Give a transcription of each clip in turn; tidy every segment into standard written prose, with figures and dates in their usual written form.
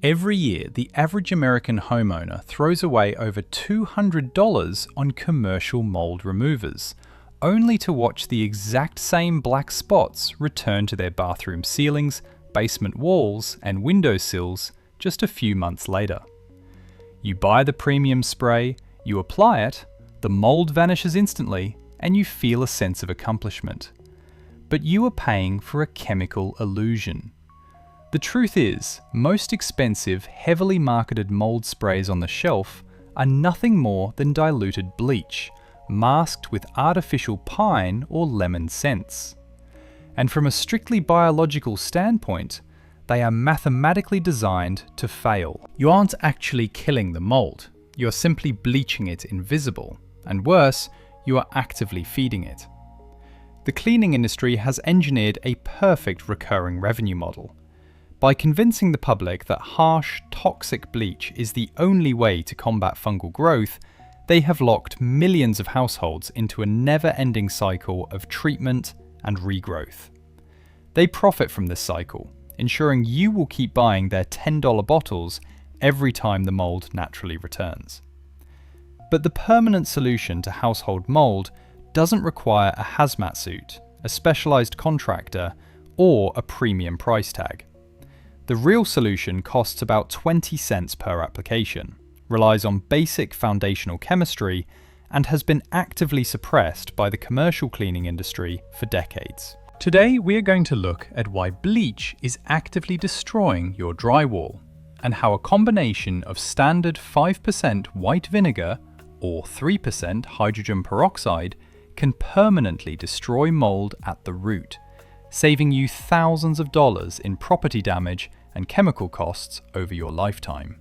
Every year, the average American homeowner throws away over $200 on commercial mold removers, only to watch the exact same black spots return to their bathroom ceilings, basement walls, and windowsills just a few months later. You buy the premium spray, you apply it, the mold vanishes instantly, and you feel a sense of accomplishment. But you are paying for a chemical illusion. The truth is, most expensive, heavily marketed mold sprays on the shelf are nothing more than diluted bleach, masked with artificial pine or lemon scents. And from a strictly biological standpoint, they are mathematically designed to fail. You aren't actually killing the mold, you're simply bleaching it invisible, and worse, you are actively feeding it. The cleaning industry has engineered a perfect recurring revenue model. By convincing the public that harsh, toxic bleach is the only way to combat fungal growth, they have locked millions of households into a never-ending cycle of treatment and regrowth. They profit from this cycle, ensuring you will keep buying their $10 bottles every time the mold naturally returns. But the permanent solution to household mold doesn't require a hazmat suit, a specialized contractor, or a premium price tag. The real solution costs about 20 cents per application, relies on basic foundational chemistry, and has been actively suppressed by the commercial cleaning industry for decades. Today we are going to look at why bleach is actively destroying your drywall, and how a combination of standard 5% white vinegar or 3% hydrogen peroxide can permanently destroy mold at the root, saving you thousands of dollars in property damage and chemical costs over your lifetime.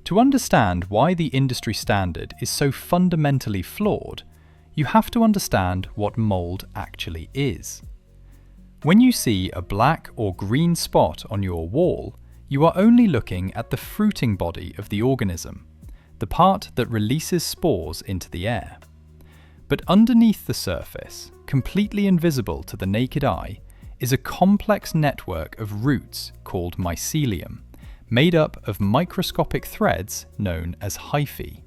To understand why the industry standard is so fundamentally flawed, you have to understand what mold actually is. When you see a black or green spot on your wall, you are only looking at the fruiting body of the organism, the part that releases spores into the air. But underneath the surface, completely invisible to the naked eye, is a complex network of roots called mycelium, made up of microscopic threads known as hyphae.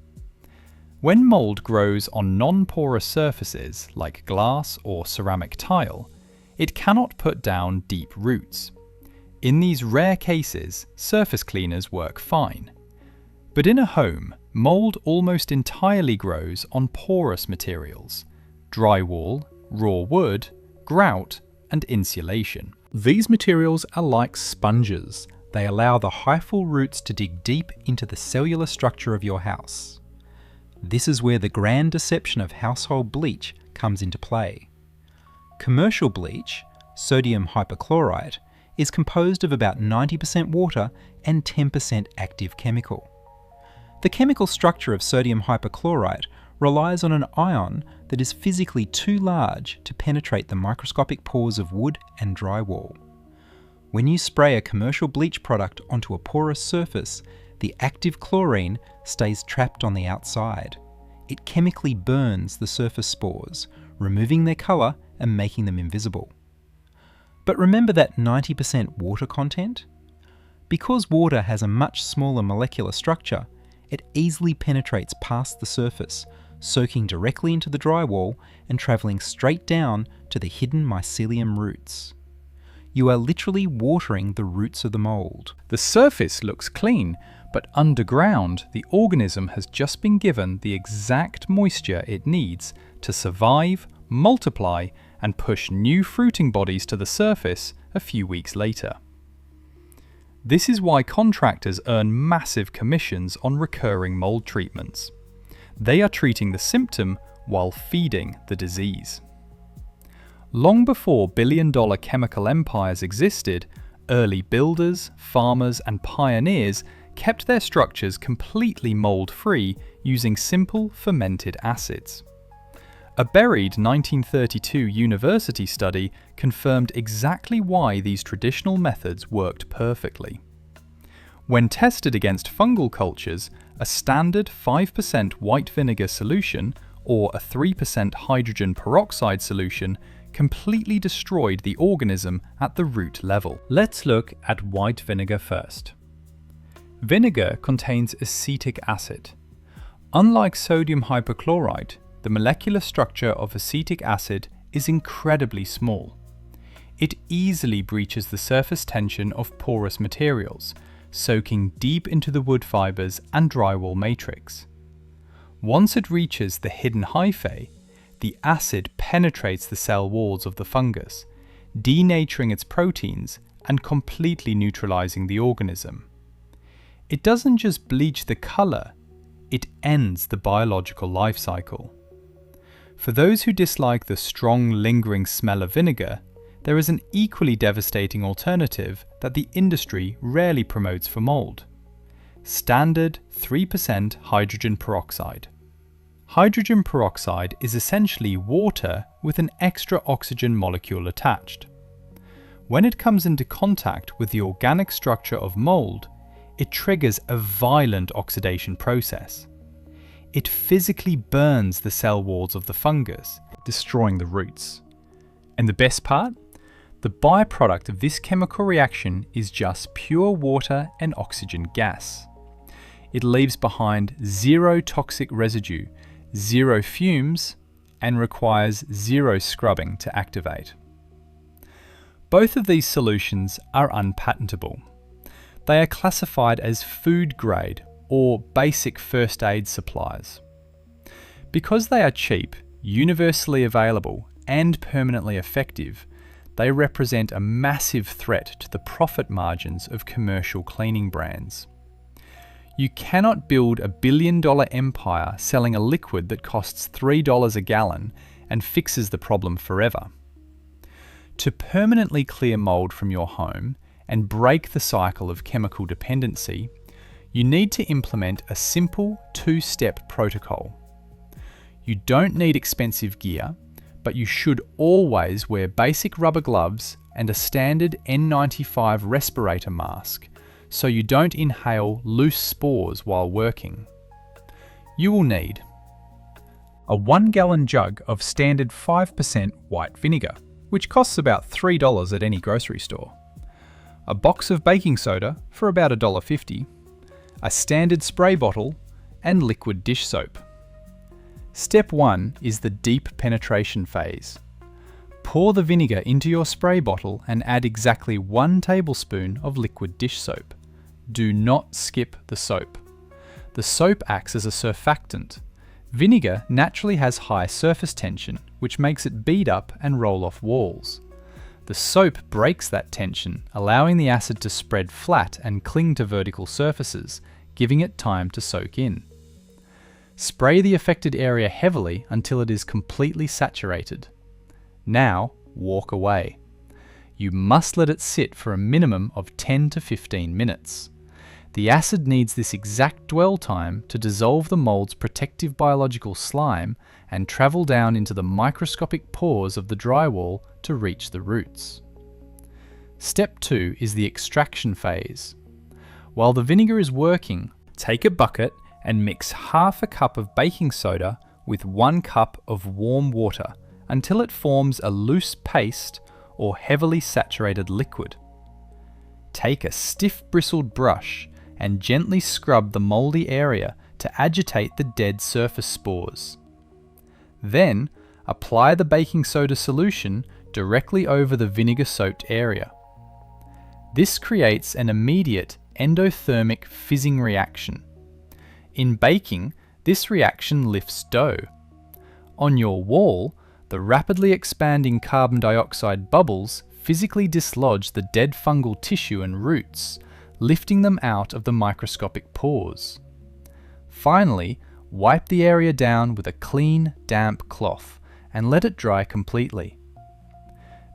When mold grows on non-porous surfaces like glass or ceramic tile, it cannot put down deep roots. In these rare cases, surface cleaners work fine. But in a home, mold almost entirely grows on porous materials: drywall, raw wood, grout, and insulation. These materials are like sponges. They allow the hyphal roots to dig deep into the cellular structure of your house. This is where the grand deception of household bleach comes into play. Commercial bleach, sodium hypochlorite, is composed of about 90% water and 10% active chemical. The chemical structure of sodium hypochlorite relies on an ion that is physically too large to penetrate the microscopic pores of wood and drywall. When you spray a commercial bleach product onto a porous surface, the active chlorine stays trapped on the outside. It chemically burns the surface spores, removing their colour and making them invisible. But remember that 90% water content? Because water has a much smaller molecular structure, it easily penetrates past the surface, soaking directly into the drywall and travelling straight down to the hidden mycelium roots. You are literally watering the roots of the mold. The surface looks clean, but underground, the organism has just been given the exact moisture it needs to survive, multiply, and push new fruiting bodies to the surface a few weeks later. This is why contractors earn massive commissions on recurring mold treatments. They are treating the symptom while feeding the disease. Long before billion-dollar chemical empires existed, early builders, farmers, and pioneers kept their structures completely mold-free using simple fermented acids. A buried 1932 university study confirmed exactly why these traditional methods worked perfectly. When tested against fungal cultures, a standard 5% white vinegar solution or a 3% hydrogen peroxide solution completely destroyed the organism at the root level. Let's look at white vinegar first. Vinegar contains acetic acid. Unlike sodium hypochlorite, the molecular structure of acetic acid is incredibly small. It easily breaches the surface tension of porous materials, soaking deep into the wood fibres and drywall matrix. Once it reaches the hidden hyphae, the acid penetrates the cell walls of the fungus, denaturing its proteins and completely neutralizing the organism. It doesn't just bleach the colour, it ends the biological life cycle. For those who dislike the strong, lingering smell of vinegar, there is an equally devastating alternative that the industry rarely promotes for mold: standard 3% hydrogen peroxide. Hydrogen peroxide is essentially water with an extra oxygen molecule attached. When it comes into contact with the organic structure of mold, it triggers a violent oxidation process. It physically burns the cell walls of the fungus, destroying the roots. And the best part? The byproduct of this chemical reaction is just pure water and oxygen gas. It leaves behind zero toxic residue, zero fumes, and requires zero scrubbing to activate. Both of these solutions are unpatentable. They are classified as food grade or basic first aid supplies. Because they are cheap, universally available, and permanently effective, they represent a massive threat to the profit margins of commercial cleaning brands. You cannot build a billion-dollar empire selling a liquid that costs $3 a gallon and fixes the problem forever. To permanently clear mold from your home and break the cycle of chemical dependency, you need to implement a simple two-step protocol. You don't need expensive gear, but you should always wear basic rubber gloves and a standard N95 respirator mask so you don't inhale loose spores while working. You will need a 1-gallon jug of standard 5% white vinegar, which costs about $3 at any grocery store, a box of baking soda for about $1.50, a standard spray bottle, and liquid dish soap. Step 1 is the deep penetration phase. Pour the vinegar into your spray bottle and add exactly 1 tablespoon of liquid dish soap. Do not skip the soap. The soap acts as a surfactant. Vinegar naturally has high surface tension, which makes it bead up and roll off walls. The soap breaks that tension, allowing the acid to spread flat and cling to vertical surfaces, giving it time to soak in. Spray the affected area heavily until it is completely saturated. Now, walk away. You must let it sit for a minimum of 10 to 15 minutes. The acid needs this exact dwell time to dissolve the mold's protective biological slime and travel down into the microscopic pores of the drywall to reach the roots. Step 2 is the extraction phase. While the vinegar is working, take a bucket and mix half a cup of baking soda with 1 cup of warm water until it forms a loose paste or heavily saturated liquid. Take a stiff bristled brush and gently scrub the moldy area to agitate the dead surface spores. Then, apply the baking soda solution directly over the vinegar-soaked area. This creates an immediate endothermic fizzing reaction. In baking, this reaction lifts dough. On your wall, the rapidly expanding carbon dioxide bubbles physically dislodge the dead fungal tissue and roots, lifting them out of the microscopic pores. Finally, wipe the area down with a clean, damp cloth and let it dry completely.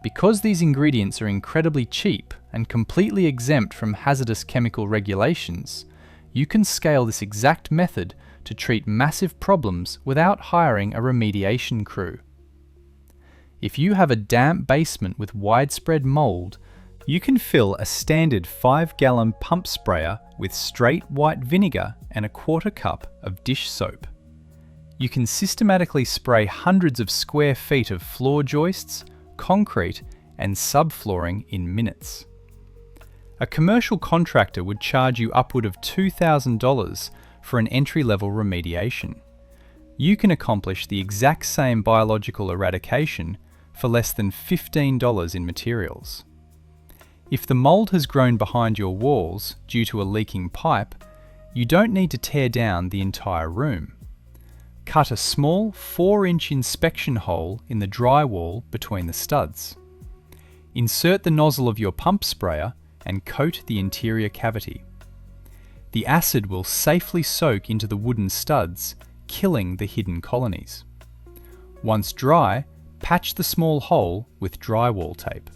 Because these ingredients are incredibly cheap and completely exempt from hazardous chemical regulations, you can scale this exact method to treat massive problems without hiring a remediation crew. If you have a damp basement with widespread mold, you can fill a standard 5-gallon pump sprayer with straight white vinegar and a 1/4 cup of dish soap. You can systematically spray hundreds of square feet of floor joists, concrete, and subflooring in minutes. A commercial contractor would charge you upward of $2,000 for an entry-level remediation. You can accomplish the exact same biological eradication for less than $15 in materials. If the mold has grown behind your walls due to a leaking pipe, you don't need to tear down the entire room. Cut a small 4-inch inspection hole in the drywall between the studs. Insert the nozzle of your pump sprayer and coat the interior cavity. The acid will safely soak into the wooden studs, killing the hidden colonies. Once dry, patch the small hole with drywall tape.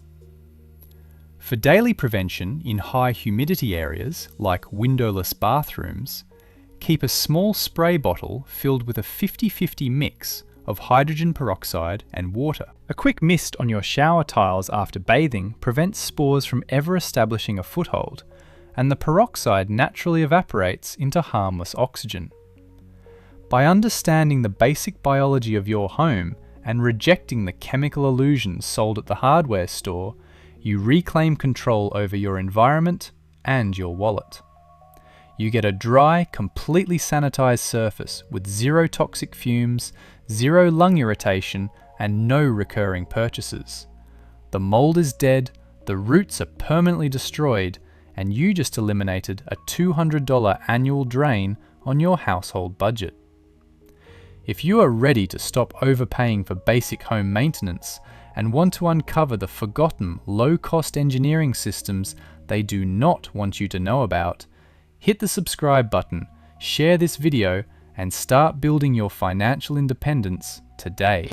For daily prevention in high humidity areas like windowless bathrooms, keep a small spray bottle filled with a 50-50 mix of hydrogen peroxide and water. A quick mist on your shower tiles after bathing prevents spores from ever establishing a foothold, and the peroxide naturally evaporates into harmless oxygen. By understanding the basic biology of your home and rejecting the chemical illusions sold at the hardware store, you reclaim control over your environment and your wallet. You get a dry, completely sanitized surface with zero toxic fumes, zero lung irritation, and no recurring purchases. The mold is dead, the roots are permanently destroyed, and you just eliminated a $200 annual drain on your household budget. If you are ready to stop overpaying for basic home maintenance and want to uncover the forgotten low-cost engineering systems they do not want you to know about, hit the subscribe button, share this video, and start building your financial independence today.